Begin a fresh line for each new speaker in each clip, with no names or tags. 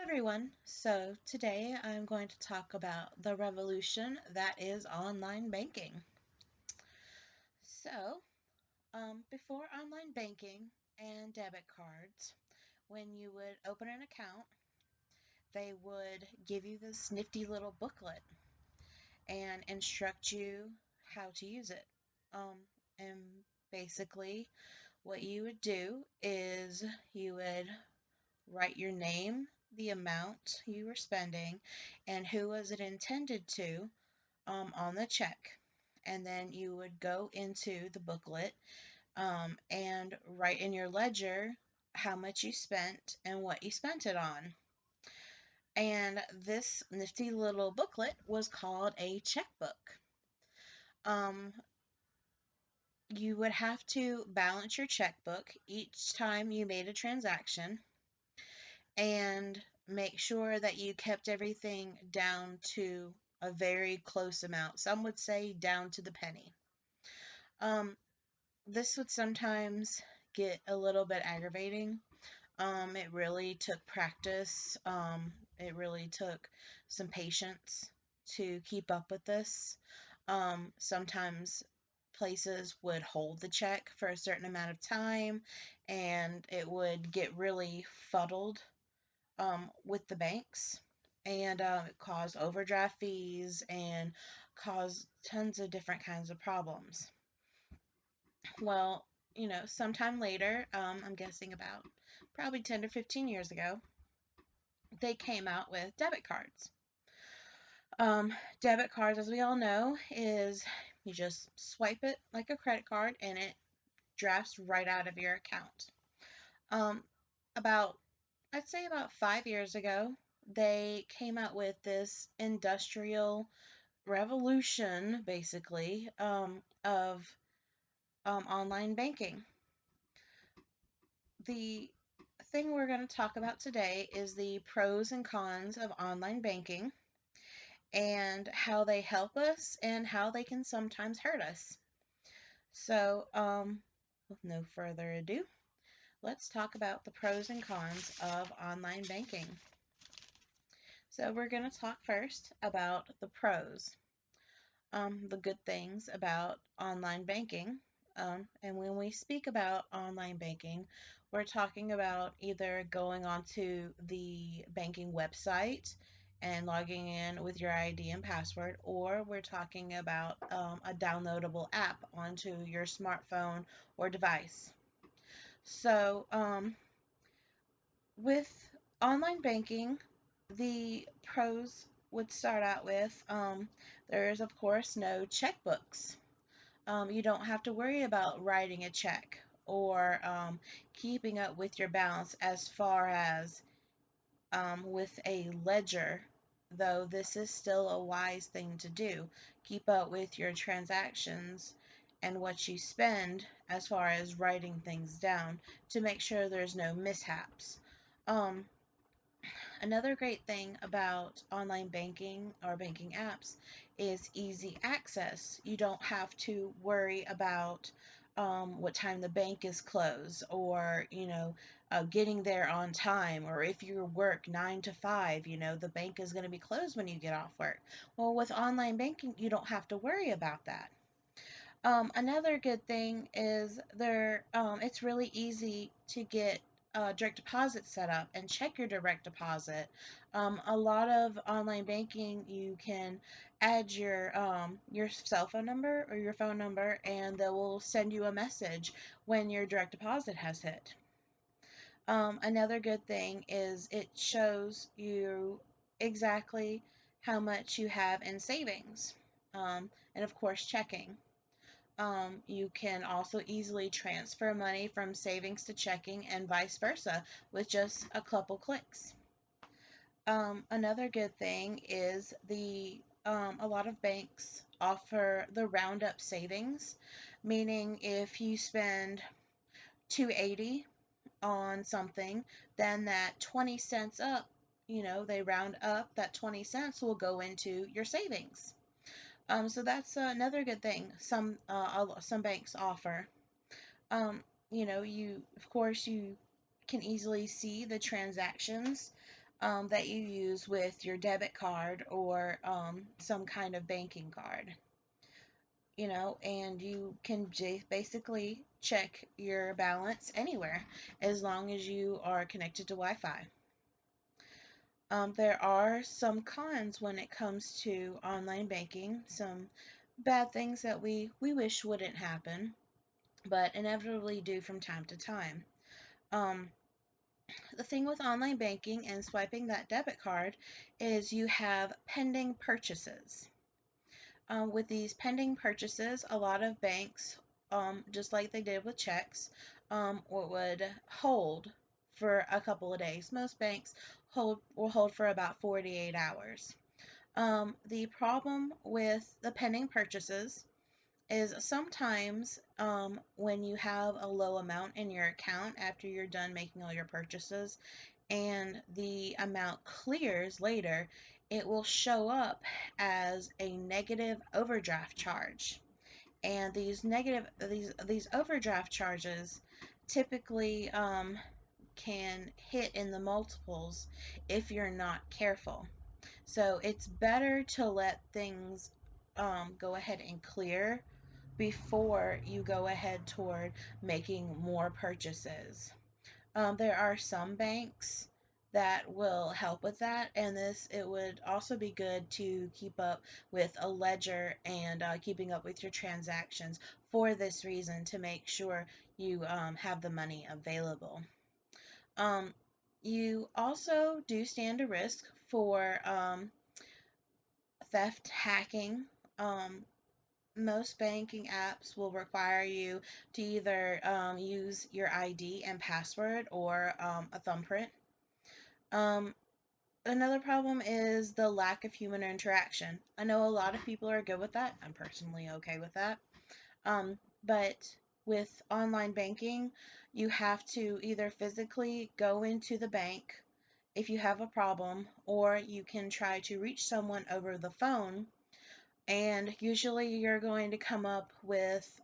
everyone. So today I'm going to talk about the revolution that is online banking. So, before online banking and debit cards, when you would open an account, they would give you this nifty little booklet and instruct you how to use it. And basically, what you would do is you would write your name, the amount you were spending, and who was it intended to on the check. And then you would go into the booklet and write in your ledger how much you spent and what you spent it on. And this nifty little booklet was called a checkbook. Um, you would have to balance your checkbook each time you made a transaction and make sure that you kept everything down to a very close amount. Some would say down to the penny. Um, this would sometimes get a little bit aggravating. It really took practice. It really took some patience to keep up with this. Sometimes places would hold the check for a certain amount of time and it would get really fuddled with the banks and it caused overdraft fees and caused tons of different kinds of problems. Well, sometime later, I'm guessing about probably 10 to 15 years ago, they came out with debit cards. Debit cards, as we all know, is you just swipe it like a credit card and it drafts right out of your account. Um, about I'd say about 5 years ago, they came out with this industrial revolution, basically, of online banking. The thing we're going to talk about today is the pros and cons of online banking and how they help us and how they can sometimes hurt us. So, with no further ado, let's talk about the pros and cons of online banking. So we're going to talk first about the pros, the good things about online banking. And when we speak about online banking, we're talking about either going onto the banking website and logging in with your ID and password, or we're talking about a downloadable app onto your smartphone or device. So, with online banking, the pros would start out with there is, of course, no checkbooks. You don't have to worry about writing a check or keeping up with your balance as far as with a ledger, though this is still a wise thing to do. Keep up with your transactions and what you spend as far as writing things down to make sure there's no mishaps. Um, Another great thing about online banking or banking apps is easy access. You don't have to worry about what time the bank is closed or, getting there on time, or if you work 9 to 5, the bank is going to be closed when you get off work. Well, with online banking, you don't have to worry about that. Another good thing is it's really easy to get direct deposit set up and check your direct deposit. A lot of online banking, you can add your cell phone number or your phone number, and they will send you a message when your direct deposit has hit. Another good thing is it shows you exactly how much you have in savings, and of course checking. You can also easily transfer money from savings to checking and vice versa with just a couple clicks. Another good thing is a lot of banks offer the roundup savings, meaning if you spend 280 on something, then that 20 cents up, they round up that 20 cents will go into your savings. So that's another good thing some banks offer. You of course you can easily see the transactions that you use with your debit card or some kind of banking card, and you can basically check your balance anywhere as long as you are connected to Wi-Fi. There are some cons when it comes to online banking, some bad things that we wish wouldn't happen, but inevitably do from time to time. Um, the thing with online banking and swiping that debit card is you have pending purchases. With these pending purchases, a lot of banks, just like they did with checks, would hold for a couple of days. Most banks will hold for about 48 hours. The problem with the pending purchases is sometimes when you have a low amount in your account after you're done making all your purchases and the amount clears later, it will show up as a negative overdraft charge. And these overdraft charges typically can hit in the multiples if you're not careful. So it's better to let things go ahead and clear before you go ahead toward making more purchases. There are some banks that will help with that, and it would also be good to keep up with a ledger and keeping up with your transactions for this reason to make sure you have the money available. Um, you also do stand a risk for theft, hacking. Um, most banking apps will require you to either use your ID and password or a thumbprint. Um, Another problem is the lack of human interaction. I know a lot of people are good with that. I'm personally okay with that. But with online banking, you have to either physically go into the bank if you have a problem, or you can try to reach someone over the phone. And usually you're going to come up with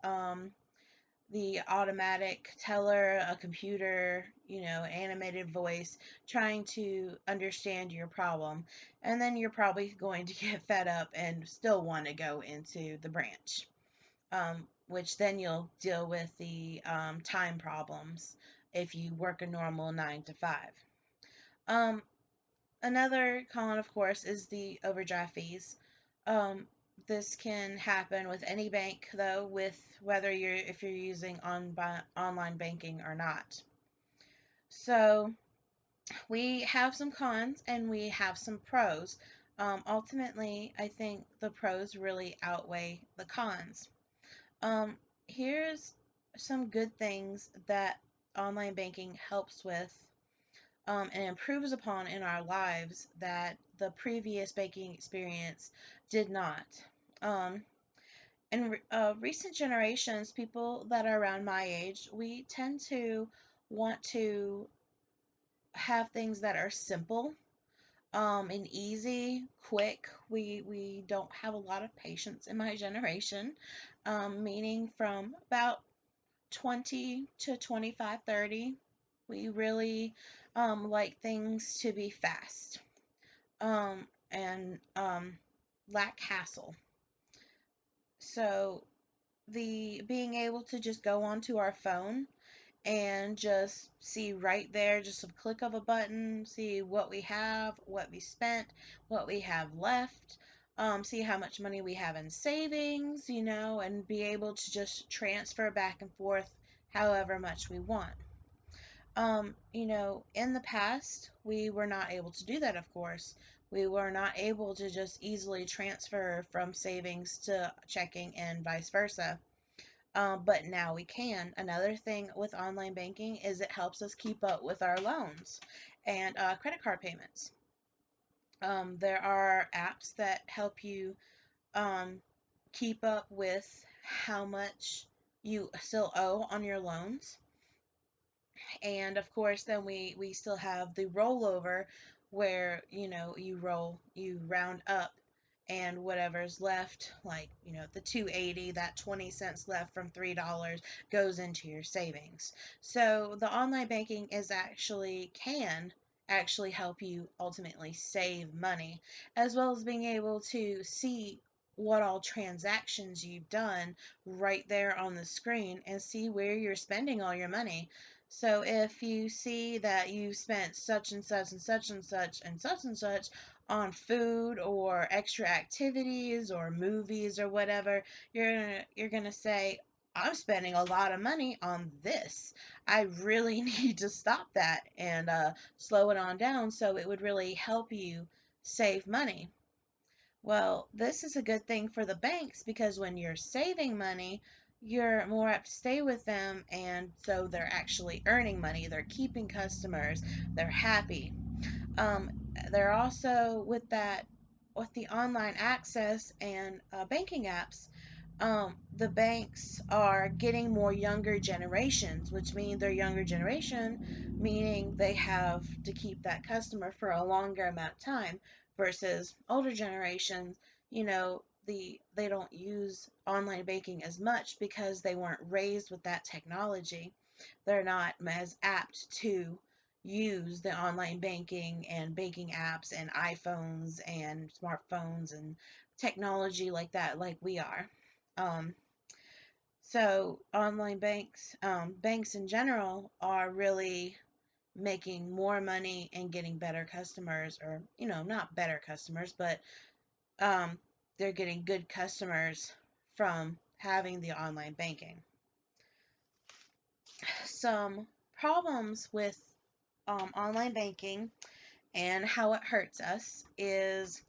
the automatic teller, a computer, animated voice trying to understand your problem. And then you're probably going to get fed up and still want to go into the branch, which then you'll deal with the time problems if you work a normal 9 to 5. Um, Another con, of course, is the overdraft fees. Um, this can happen with any bank, though, with whether if you're using online banking or not. So we have some cons and we have some pros. Ultimately, I think the pros really outweigh the cons. Um, Here's some good things that online banking helps with and improves upon in our lives that the previous baking experience did not. Um, in recent generations, people that are around my age, we tend to want to have things that are simple and easy, quick. We don't have a lot of patience in my generation, meaning from about 20 to 25, 30. We really like things to be fast and lack hassle. So the being able to just go onto our phone and just see right there, just a click of a button, see what we have, what we spent, what we have left, see how much money we have in savings, and be able to just transfer back and forth however much we want. In the past, we were not able to do that, of course. We were not able to just easily transfer from savings to checking and vice versa. But now we can. Another thing with online banking is it helps us keep up with our loans and credit card payments. There are apps that help you um, keep up with how much you still owe on your loans. And of course, then we still have the rollover where, you round up and whatever's left, like, the 280, that 20 cents left from $3 goes into your savings. So the online banking is actually can actually help you ultimately save money, as well as being able to see what all transactions you've done right there on the screen and see where you're spending all your money. So if you see that you spent such and such and such and such and such and such on food or extra activities or movies or whatever, you're gonna say, I'm spending a lot of money on this. I really need to stop that and slow it on down so it would really help you save money. Well, this is a good thing for the banks because when you're saving money, you're more apt to stay with them, and so they're actually earning money, they're keeping customers, they're happy. Um, they're also with the online access and banking apps, the banks are getting more younger generations, which means their younger generation, meaning they have to keep that customer for a longer amount of time versus older generations, they don't use online banking as much because they weren't raised with that technology. They're not as apt to use the online banking and banking apps and iPhones and smartphones and technology like that, like we are. Um, so online banks in general are really making more money and getting better customers, or not better customers, but um, they're getting good customers from having the online banking. Some problems with online banking and how it hurts us is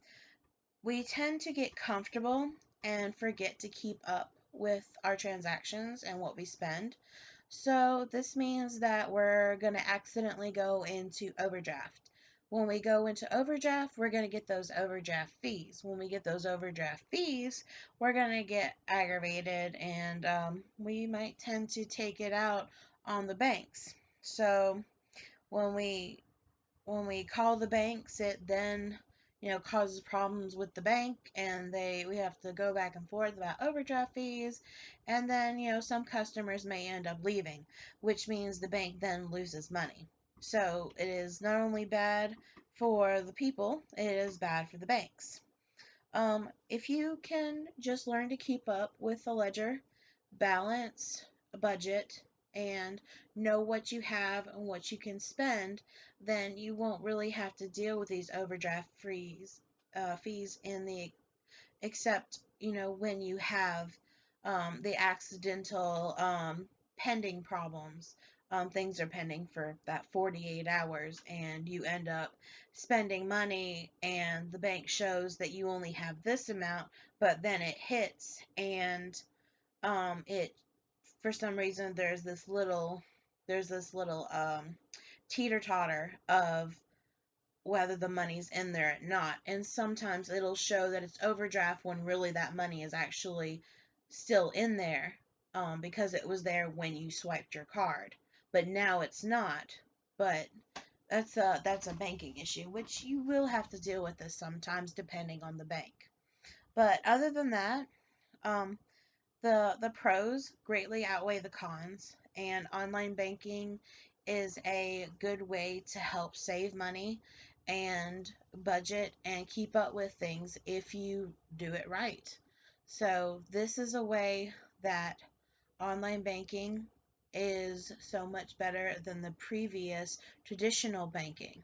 we tend to get comfortable and forget to keep up with our transactions and what we spend. So this means that we're going to accidentally go into overdraft. When we go into overdraft, we're going to get those overdraft fees. When we get those overdraft fees, we're going to get aggravated, and we might tend to take it out on the banks. So when we when we call the banks, it then causes problems with the bank, and we have to go back and forth about overdraft fees, and then some customers may end up leaving, which means the bank then loses money. So it is not only bad for the people, it is bad for the banks. If you can just learn to keep up with the ledger, balance, a budget, and know what you have and what you can spend, then you won't really have to deal with these overdraft fees in the except when you have the accidental pending problems. Things are pending for that 48 hours, and you end up spending money, and the bank shows that you only have this amount, but then it hits, and it for some reason there's this little teeter totter of whether the money's in there or not. And sometimes it'll show that it's overdraft when really that money is actually still in there, because it was there when you swiped your card. But now it's not. But that's a banking issue, which you will have to deal with this sometimes depending on the bank. But other than that, um, the pros greatly outweigh the cons, and online banking is a good way to help save money and budget and keep up with things if you do it right. So, this is a way that online banking is so much better than the previous traditional banking.